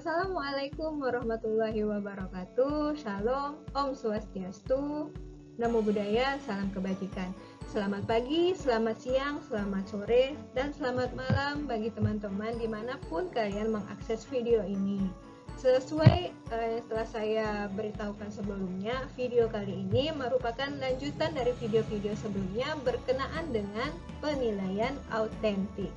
Assalamualaikum warahmatullahi wabarakatuh. Shalom, Om Swastiastu, Namo Buddhaya, salam kebajikan. Selamat pagi, selamat siang, selamat sore, dan selamat malam bagi teman-teman dimanapun kalian mengakses video ini. Sesuai setelah saya beritahukan sebelumnya, video kali ini merupakan lanjutan dari video-video sebelumnya berkenaan dengan penilaian autentik.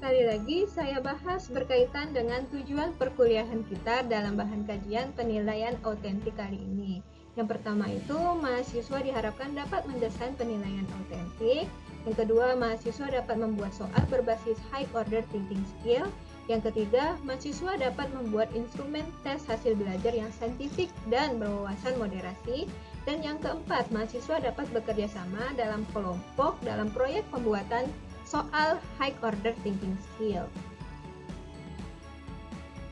Sekali lagi saya bahas berkaitan dengan tujuan perkuliahan kita dalam bahan kajian penilaian autentik kali ini. Yang pertama itu, mahasiswa diharapkan dapat mendesain penilaian autentik. Yang kedua, mahasiswa dapat membuat soal berbasis high order thinking skill. Yang ketiga, mahasiswa dapat membuat instrumen tes hasil belajar yang saintifik dan berwawasan moderasi. Dan yang keempat, mahasiswa dapat bekerja sama dalam kelompok dalam proyek pembuatan soal high order thinking skill.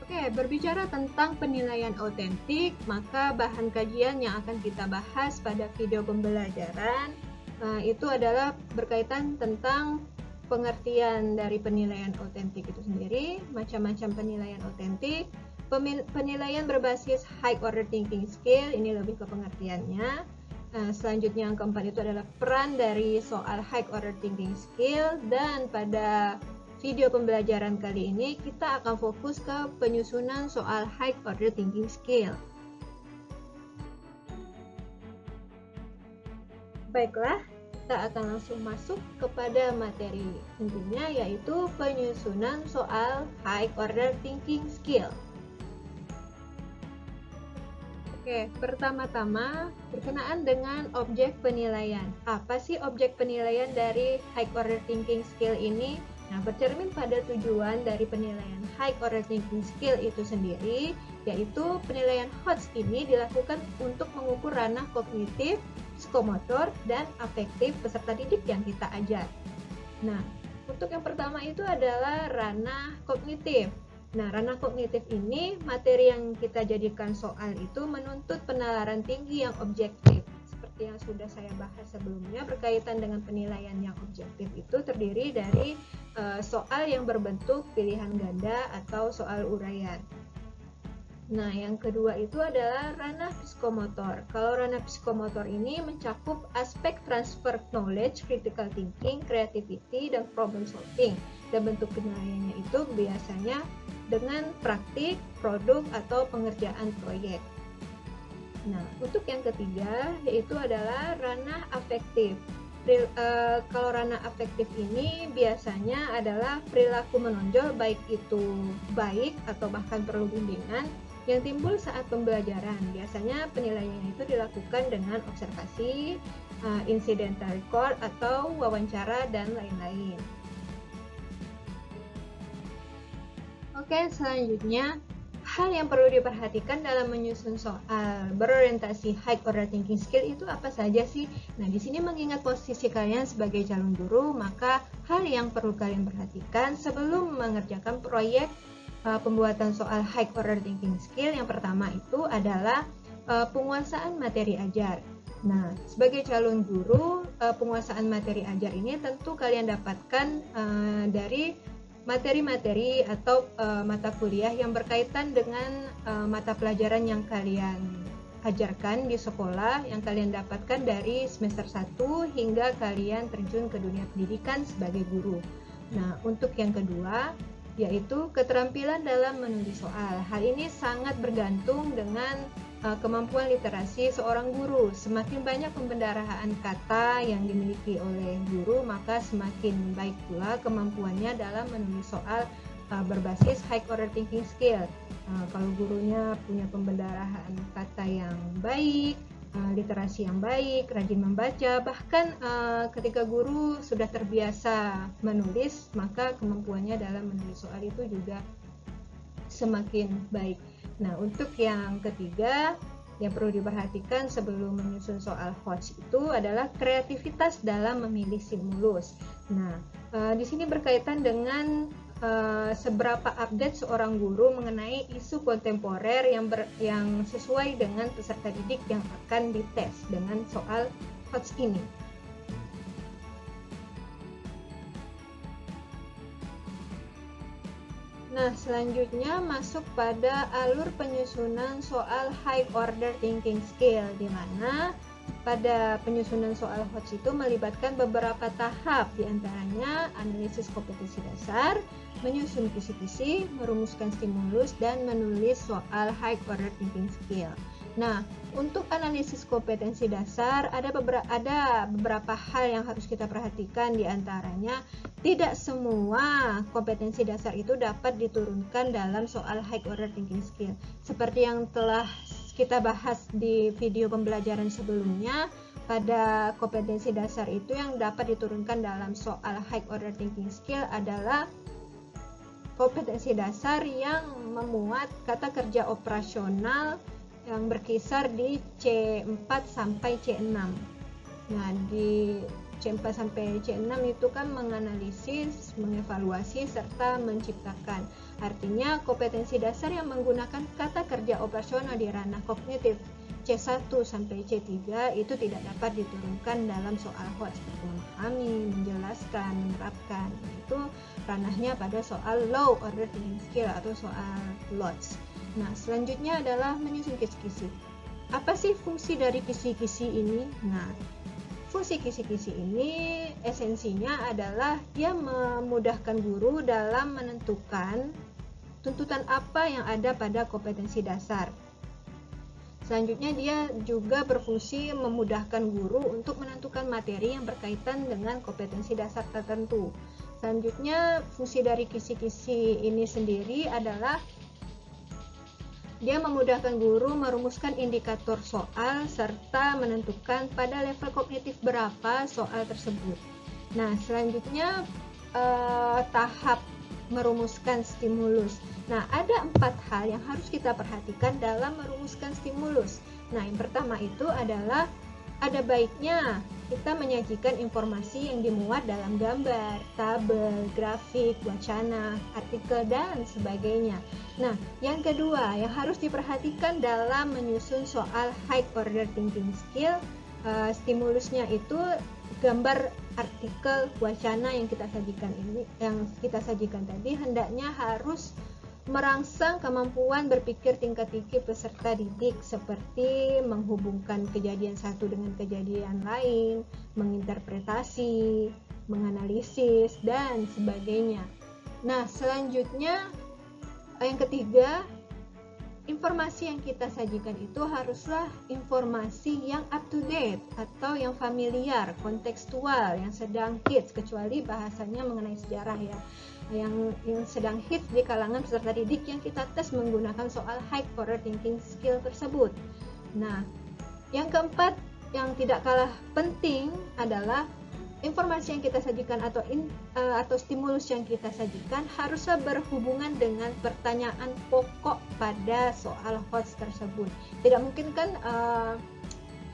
Oke, berbicara tentang penilaian autentik, maka bahan kajian yang akan kita bahas pada video pembelajaran itu adalah berkaitan tentang pengertian dari penilaian autentik itu sendiri, macam-macam penilaian autentik, penilaian berbasis high order thinking skill, ini lebih ke pengertiannya. Selanjutnya yang keempat itu adalah peran dari soal high order thinking skill, dan pada video pembelajaran kali ini kita akan fokus ke penyusunan soal high order thinking skill. Baiklah, kita akan langsung masuk kepada materi intinya, yaitu penyusunan soal high order thinking skill. Oke, pertama-tama berkenaan dengan objek penilaian. Apa sih objek penilaian dari high order thinking skill ini? Nah, bercermin pada tujuan dari penilaian high order thinking skill itu sendiri, yaitu penilaian HOTS ini dilakukan untuk mengukur ranah kognitif, psikomotor, dan afektif peserta didik yang kita ajar. Nah, untuk yang pertama itu adalah ranah kognitif. Nah, ranah kognitif ini, materi yang kita jadikan soal itu menuntut penalaran tinggi yang objektif. Seperti yang sudah saya bahas sebelumnya, berkaitan dengan penilaian yang objektif itu terdiri dari soal yang berbentuk pilihan ganda atau soal uraian. Nah, yang kedua itu adalah ranah psikomotor. Kalau ranah psikomotor ini mencakup aspek transfer knowledge, critical thinking, creativity, dan problem solving. Dan bentuk penilaiannya itu biasanya dengan praktik, produk, atau pengerjaan proyek. Nah, untuk yang ketiga yaitu adalah ranah afektif. Kalau ranah afektif ini biasanya adalah perilaku menonjol, baik itu baik atau bahkan perlu bimbingan, yang timbul saat pembelajaran. Biasanya penilaiannya itu dilakukan dengan observasi, incidental record, atau wawancara, dan lain-lain. Oke, selanjutnya, hal yang perlu diperhatikan dalam menyusun soal berorientasi high order thinking skill itu apa saja sih? Nah, di sini mengingat posisi kalian sebagai calon guru, maka hal yang perlu kalian perhatikan sebelum mengerjakan proyek pembuatan soal high order thinking skill, yang pertama itu adalah penguasaan materi ajar. Nah, sebagai calon guru, penguasaan materi ajar ini tentu kalian dapatkan dari materi-materi atau mata kuliah yang berkaitan dengan mata pelajaran yang kalian ajarkan di sekolah, yang kalian dapatkan dari semester 1 hingga kalian terjun ke dunia pendidikan sebagai guru. Nah, untuk yang kedua yaitu keterampilan dalam menulis soal. Hal ini sangat bergantung dengan kemampuan literasi seorang guru. Semakin banyak pembendaharaan kata yang dimiliki oleh guru, maka semakin baik pula kemampuannya dalam menulis soal berbasis high order thinking skill. Kalau gurunya punya pembendaharaan kata yang baik, literasi yang baik, rajin membaca, bahkan ketika guru sudah terbiasa menulis, maka kemampuannya dalam menulis soal itu juga semakin baik. Nah, untuk yang ketiga yang perlu diperhatikan sebelum menyusun soal HOTS itu adalah kreativitas dalam memilih stimulus. Nah, di sini berkaitan dengan seberapa update seorang guru mengenai isu kontemporer yang sesuai dengan peserta didik yang akan dites dengan soal HOTS ini. Nah, selanjutnya masuk pada alur penyusunan soal high order thinking skill, di mana pada penyusunan soal HOTS itu melibatkan beberapa tahap, diantaranya analisis kompetensi dasar, menyusun kisi-kisi, merumuskan stimulus, dan menulis soal high order thinking skill. Nah, untuk analisis kompetensi dasar ada beberapa hal yang harus kita perhatikan, diantaranya tidak semua kompetensi dasar itu dapat diturunkan dalam soal high order thinking skill. Seperti yang telah kita bahas di video pembelajaran sebelumnya, pada kompetensi dasar itu yang dapat diturunkan dalam soal high order thinking skill adalah kompetensi dasar yang memuat kata kerja operasional yang berkisar di C4 sampai C6. Nah, di C4 sampai C6 itu kan menganalisis, mengevaluasi, serta menciptakan. Artinya kompetensi dasar yang menggunakan kata kerja operasional di ranah kognitif C1 sampai C3 itu tidak dapat diturunkan dalam soal HOTS, seperti memahami, menjelaskan, menerapkan. Itu ranahnya pada soal low order thinking skill atau soal LOTS. Nah, selanjutnya adalah menyusun kisi-kisi. Apa sih fungsi dari kisi-kisi ini? Nah, fungsi kisi-kisi ini esensinya adalah dia memudahkan guru dalam menentukan tuntutan apa yang ada pada kompetensi dasar. Selanjutnya dia juga berfungsi memudahkan guru untuk menentukan materi yang berkaitan dengan kompetensi dasar tertentu. Selanjutnya fungsi dari kisi-kisi ini sendiri adalah dia memudahkan guru merumuskan indikator soal serta menentukan pada level kognitif berapa soal tersebut. Nah, selanjutnya tahap merumuskan stimulus. Nah, ada 4 hal yang harus kita perhatikan dalam merumuskan stimulus. Nah, yang pertama itu adalah ada baiknya kita menyajikan informasi yang dimuat dalam gambar, tabel, grafik, wacana, artikel, dan sebagainya. Nah, yang kedua yang harus diperhatikan dalam menyusun soal high order thinking skill, stimulusnya itu gambar, artikel, wacana yang kita sajikan tadi hendaknya harus merangsang kemampuan berpikir tingkat tinggi peserta didik, seperti menghubungkan kejadian satu dengan kejadian lain, menginterpretasi, menganalisis, dan sebagainya. Nah, selanjutnya yang ketiga, informasi yang kita sajikan itu haruslah informasi yang up to date atau yang familiar, kontekstual, yang sedang hits, kecuali bahasanya mengenai sejarah ya, yang sedang hits di kalangan peserta didik yang kita tes menggunakan soal high order thinking skill tersebut. Nah, yang keempat yang tidak kalah penting adalah informasi yang kita sajikan atau stimulus yang kita sajikan haruslah berhubungan dengan pertanyaan pokok pada soal HOTS tersebut. Tidak mungkin kan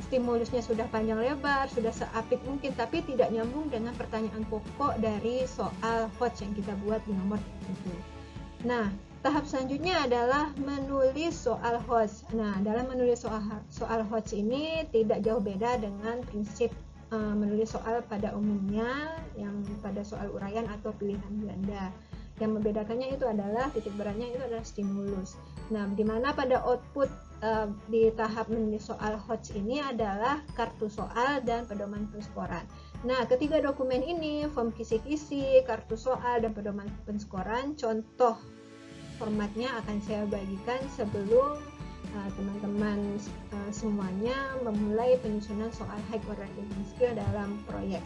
stimulusnya sudah panjang lebar, sudah seapik mungkin, tapi tidak nyambung dengan pertanyaan pokok dari soal HOTS yang kita buat di nomor itu. Nah, tahap selanjutnya adalah menulis soal HOTS. Nah, dalam menulis soal HOTS ini tidak jauh beda dengan prinsip menulis soal pada umumnya yang pada soal uraian atau pilihan ganda. Yang membedakannya itu adalah titik beratnya itu adalah stimulus. Nah, di mana pada output di tahap menulis soal HOTS ini adalah kartu soal dan pedoman penskoran. Nah, ketiga dokumen ini, form kisi-kisi, kartu soal, dan pedoman penskoran, contoh formatnya akan saya bagikan sebelum teman-teman semuanya memulai penyusunan soal high order thinking skill dalam proyek.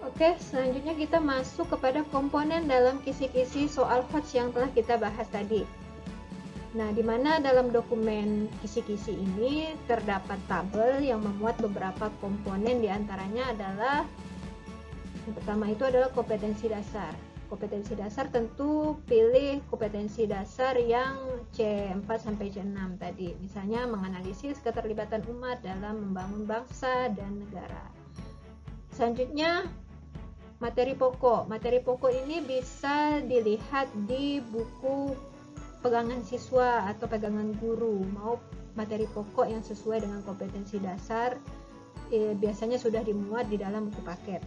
Oke, selanjutnya kita masuk kepada komponen dalam kisi-kisi soal HOTS yang telah kita bahas tadi. Nah, di mana dalam dokumen kisi-kisi ini terdapat tabel yang memuat beberapa komponen, diantaranya adalah yang pertama itu adalah kompetensi dasar. Kompetensi dasar tentu pilih kompetensi dasar yang C4 sampai C6 tadi. Misalnya menganalisis keterlibatan umat dalam membangun bangsa dan negara. Selanjutnya materi pokok. Materi pokok ini bisa dilihat di buku pegangan siswa atau pegangan guru. Mau materi pokok yang sesuai dengan kompetensi dasar biasanya sudah dimuat di dalam buku paket.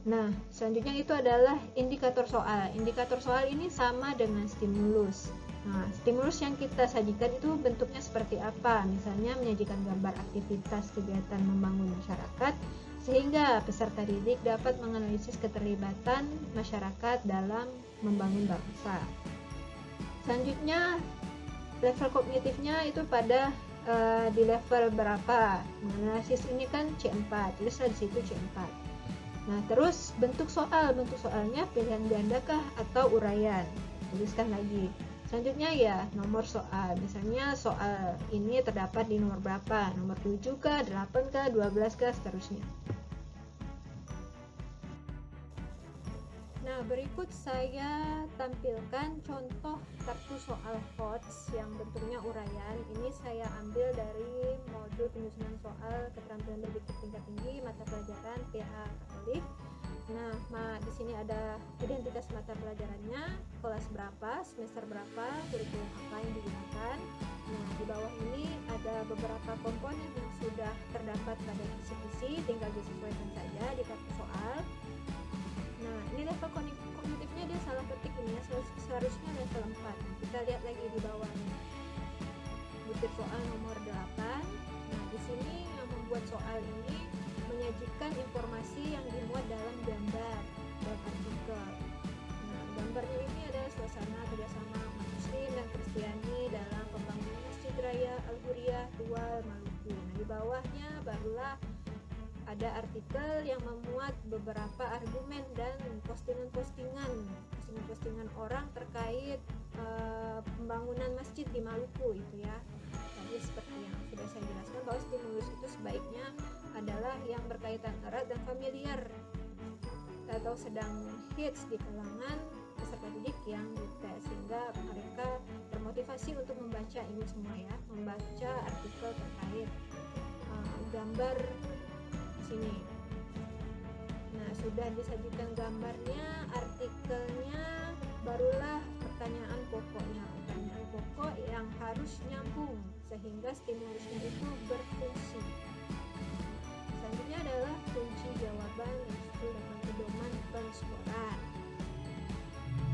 Nah, selanjutnya itu adalah indikator soal. Indikator soal ini sama dengan stimulus. Nah, stimulus yang kita sajikan itu bentuknya seperti apa? Misalnya menyajikan gambar aktivitas kegiatan membangun masyarakat, sehingga peserta didik dapat menganalisis keterlibatan masyarakat dalam membangun bangsa. Selanjutnya, level kognitifnya itu pada di level berapa? Menganalisis ini kan C4, tulislah di situ C4. Nah, terus bentuk soalnya pilihan ganda kah atau uraian? Tuliskan lagi. Selanjutnya ya nomor soal. Misalnya soal ini terdapat di nomor berapa? Nomor 7 kah, 8 kah, 12 kah, seterusnya. Nah, berikut saya tampilkan contoh kartu soal HOTS yang bentuknya uraian. Ini saya ambil dari modul penyusunan soal keterampilan berpikir tingkat tinggi mata pelajaran PA Katolik. Nah, di sini ada identitas mata pelajarannya, kelas berapa, semester berapa, kurikulum apa yang digunakan. Nah, di bawah ini ada beberapa komponen yang sudah terdapat pada kisi-kisi, tinggal disesuaikan saja di kartu soal. Nah, ini level kognitifnya dia salah ketik ini ya, seharusnya level 4. Kita lihat lagi di bawahnya. Butir soal nomor 8. Nah, di sini yang membuat soal ini menyajikan informasi yang dimuat dalam gambar dan artikel. Nah, gambarnya ini adalah suasana kerjasama umat Muslim dan Kristiani dalam pembangunan Masjid Raya Al-Huriyah Tual Maluku. Nah, di bawahnya barulah ada artikel yang memuat beberapa argumen dan postingan-postingan orang terkait pembangunan masjid di Maluku itu ya. Tadi seperti yang sudah saya jelaskan bahwa stimulus itu sebaiknya adalah yang berkaitan erat dan familiar atau sedang hits di kalangan peserta didik yang dites, sehingga mereka termotivasi untuk membaca ini semua ya, membaca artikel terkait gambar sini. Nah, sudah disajikan gambarnya, artikelnya, barulah pertanyaan pokoknya. Pertanyaan pokok yang harus nyambung sehingga stimulusnya itu berfungsi. Selanjutnya adalah kunci jawaban yang sesuai dengan pedoman penskoran.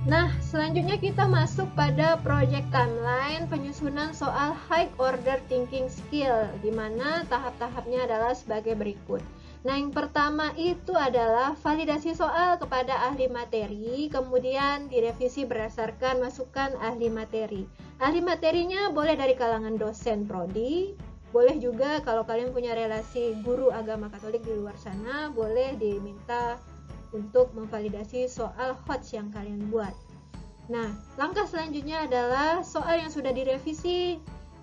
Nah, selanjutnya kita masuk pada project timeline penyusunan soal high order thinking skill, di mana tahap-tahapnya adalah sebagai berikut. Nah, yang pertama itu adalah validasi soal kepada ahli materi, kemudian direvisi berdasarkan masukan ahli materi. Ahli materinya boleh dari kalangan dosen prodi, boleh juga kalau kalian punya relasi guru agama Katolik di luar sana, boleh diminta untuk memvalidasi soal HOTS yang kalian buat. Nah, langkah selanjutnya adalah soal yang sudah direvisi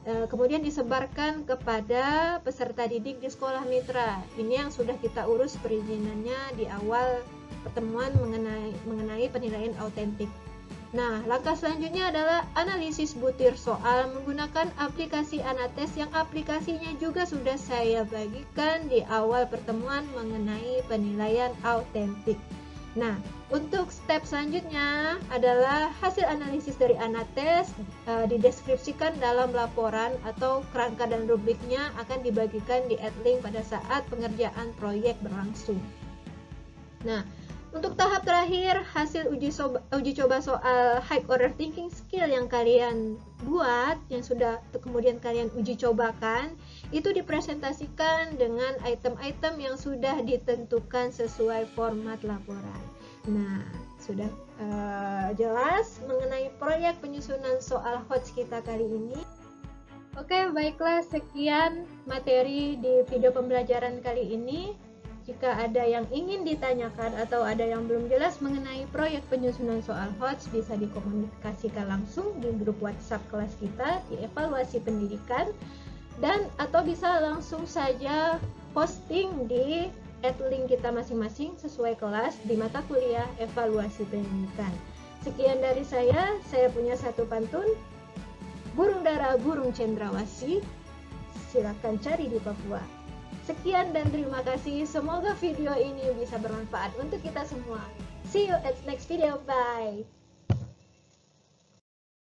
kemudian disebarkan kepada peserta didik di sekolah mitra. Ini yang sudah kita urus perizinannya di awal pertemuan mengenai penilaian autentik. Nah, langkah selanjutnya adalah analisis butir soal menggunakan aplikasi Anates yang aplikasinya juga sudah saya bagikan di awal pertemuan mengenai penilaian autentik. Nah, untuk step selanjutnya adalah hasil analisis dari Anates dideskripsikan dalam laporan atau kerangka dan rubriknya akan dibagikan di Edlink pada saat pengerjaan proyek berlangsung. Nah, untuk tahap terakhir, hasil uji coba soal high order thinking skill yang kalian buat, yang sudah kemudian kalian uji cobakan, itu dipresentasikan dengan item-item yang sudah ditentukan sesuai format laporan. Nah, sudah jelas mengenai proyek penyusunan soal HOTS kita kali ini. Oke, baiklah, sekian materi di video pembelajaran kali ini. Jika ada yang ingin ditanyakan atau ada yang belum jelas mengenai proyek penyusunan soal HOTS, bisa dikomunikasikan langsung di grup WhatsApp kelas kita di evaluasi pendidikan, dan atau bisa langsung saja posting di link kita masing-masing sesuai kelas di mata kuliah evaluasi pendidikan. Sekian dari saya punya satu pantun, burung dara burung cendrawasih, silakan cari di Papua. Sekian dan terima kasih, semoga video ini bisa bermanfaat untuk kita semua. See you at next video, bye!